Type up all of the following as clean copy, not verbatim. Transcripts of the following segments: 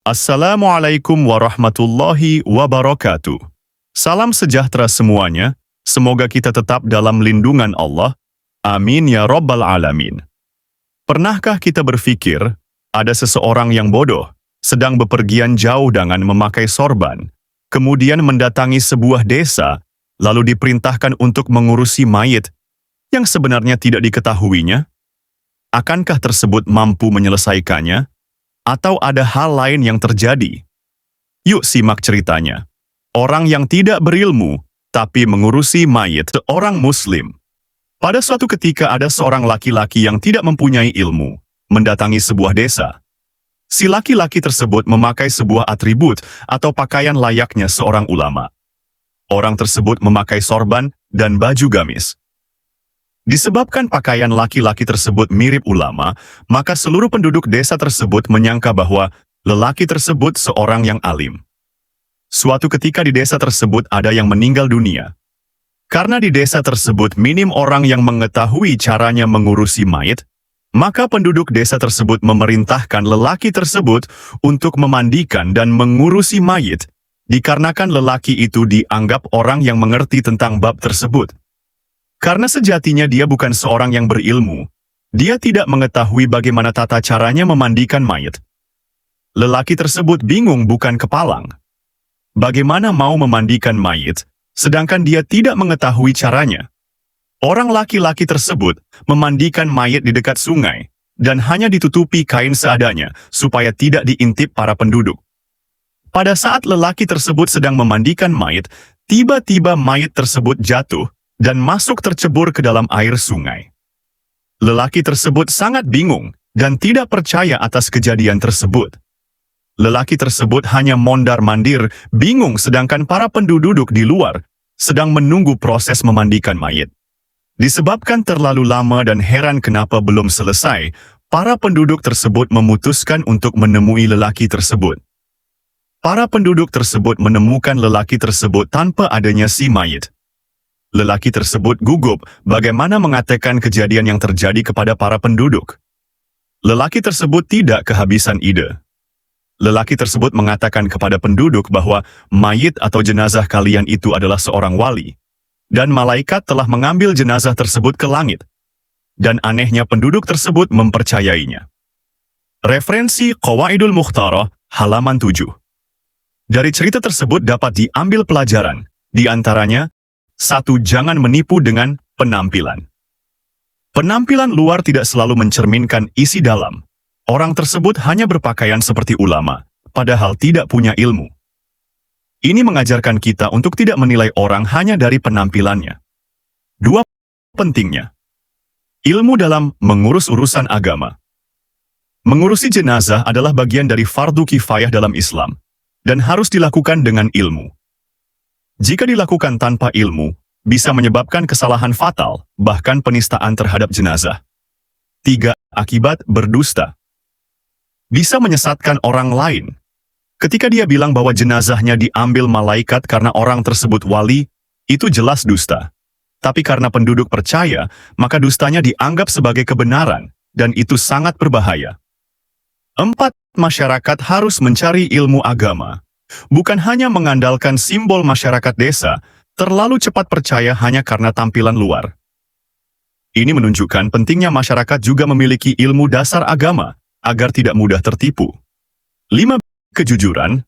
Assalamualaikum warahmatullahi wabarakatuh. Salam sejahtera semuanya, semoga kita tetap dalam lindungan Allah. Amin ya rabbal alamin. Pernahkah kita berpikir, ada seseorang yang bodoh, sedang bepergian jauh dengan memakai sorban, kemudian mendatangi sebuah desa, lalu diperintahkan untuk mengurusi mayit, yang sebenarnya tidak diketahuinya? Akankah tersebut mampu menyelesaikannya? Atau ada hal lain yang terjadi? Yuk simak ceritanya. Orang yang tidak berilmu, tapi mengurusi mayit seorang muslim. Pada suatu ketika ada seorang laki-laki yang tidak mempunyai ilmu, mendatangi sebuah desa. Si laki-laki tersebut memakai sebuah atribut atau pakaian layaknya seorang ulama. Orang tersebut memakai sorban dan baju gamis. Disebabkan pakaian laki-laki tersebut mirip ulama, maka seluruh penduduk desa tersebut menyangka bahwa lelaki tersebut seorang yang alim. Suatu ketika di desa tersebut ada yang meninggal dunia. Karena di desa tersebut minim orang yang mengetahui caranya mengurusi mayit, maka penduduk desa tersebut memerintahkan lelaki tersebut untuk memandikan dan mengurusi mayit, dikarenakan lelaki itu dianggap orang yang mengerti tentang bab tersebut. Karena sejatinya dia bukan seorang yang berilmu, dia tidak mengetahui bagaimana tata caranya memandikan mayit. Lelaki tersebut bingung bukan kepalang. Bagaimana mau memandikan mayit, sedangkan dia tidak mengetahui caranya? Orang laki-laki tersebut memandikan mayit di dekat sungai, dan hanya ditutupi kain seadanya, supaya tidak diintip para penduduk. Pada saat lelaki tersebut sedang memandikan mayit, tiba-tiba mayit tersebut jatuh, dan masuk tercebur ke dalam air sungai. Lelaki tersebut sangat bingung dan tidak percaya atas kejadian tersebut. Lelaki tersebut hanya mondar-mandir, bingung sedangkan para penduduk di luar sedang menunggu proses memandikan mayit. Disebabkan terlalu lama dan heran kenapa belum selesai, para penduduk tersebut memutuskan untuk menemui lelaki tersebut. Para penduduk tersebut menemukan lelaki tersebut tanpa adanya si mayit. Lelaki tersebut gugup bagaimana mengatakan kejadian yang terjadi kepada para penduduk. Lelaki tersebut tidak kehabisan ide. Lelaki tersebut mengatakan kepada penduduk bahwa mayit atau jenazah kalian itu adalah seorang wali, dan malaikat telah mengambil jenazah tersebut ke langit. Dan anehnya penduduk tersebut mempercayainya. Referensi Qawaidul Mukhtarah, halaman 7. Dari cerita tersebut dapat diambil pelajaran, di antaranya, 1. Jangan menipu dengan penampilan. Penampilan luar tidak selalu mencerminkan isi dalam. Orang tersebut hanya berpakaian seperti ulama, padahal tidak punya ilmu. Ini mengajarkan kita untuk tidak menilai orang hanya dari penampilannya. 2. Pentingnya ilmu dalam mengurus urusan agama. Mengurusi jenazah adalah bagian dari fardu kifayah dalam Islam, dan harus dilakukan dengan ilmu. Jika dilakukan tanpa ilmu, bisa menyebabkan kesalahan fatal, bahkan penistaan terhadap jenazah. 3. Akibat berdusta. Bisa menyesatkan orang lain. Ketika dia bilang bahwa jenazahnya diambil malaikat karena orang tersebut wali, itu jelas dusta. Tapi karena penduduk percaya, maka dustanya dianggap sebagai kebenaran, dan itu sangat berbahaya. 4. Masyarakat harus mencari ilmu agama. Bukan hanya mengandalkan simbol masyarakat desa, terlalu cepat percaya hanya karena tampilan luar. Ini menunjukkan pentingnya masyarakat juga memiliki ilmu dasar agama, agar tidak mudah tertipu. 5. Kejujuran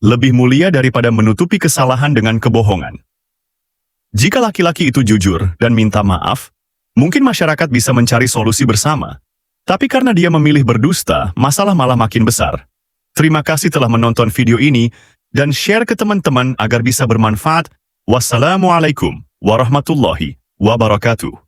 lebih mulia daripada menutupi kesalahan dengan kebohongan. Jika laki-laki itu jujur dan minta maaf, mungkin masyarakat bisa mencari solusi bersama. Tapi karena dia memilih berdusta, masalah malah makin besar. Terima kasih telah menonton video ini, dan share ke teman-teman agar bisa bermanfaat. Wassalamualaikum warahmatullahi wabarakatuh.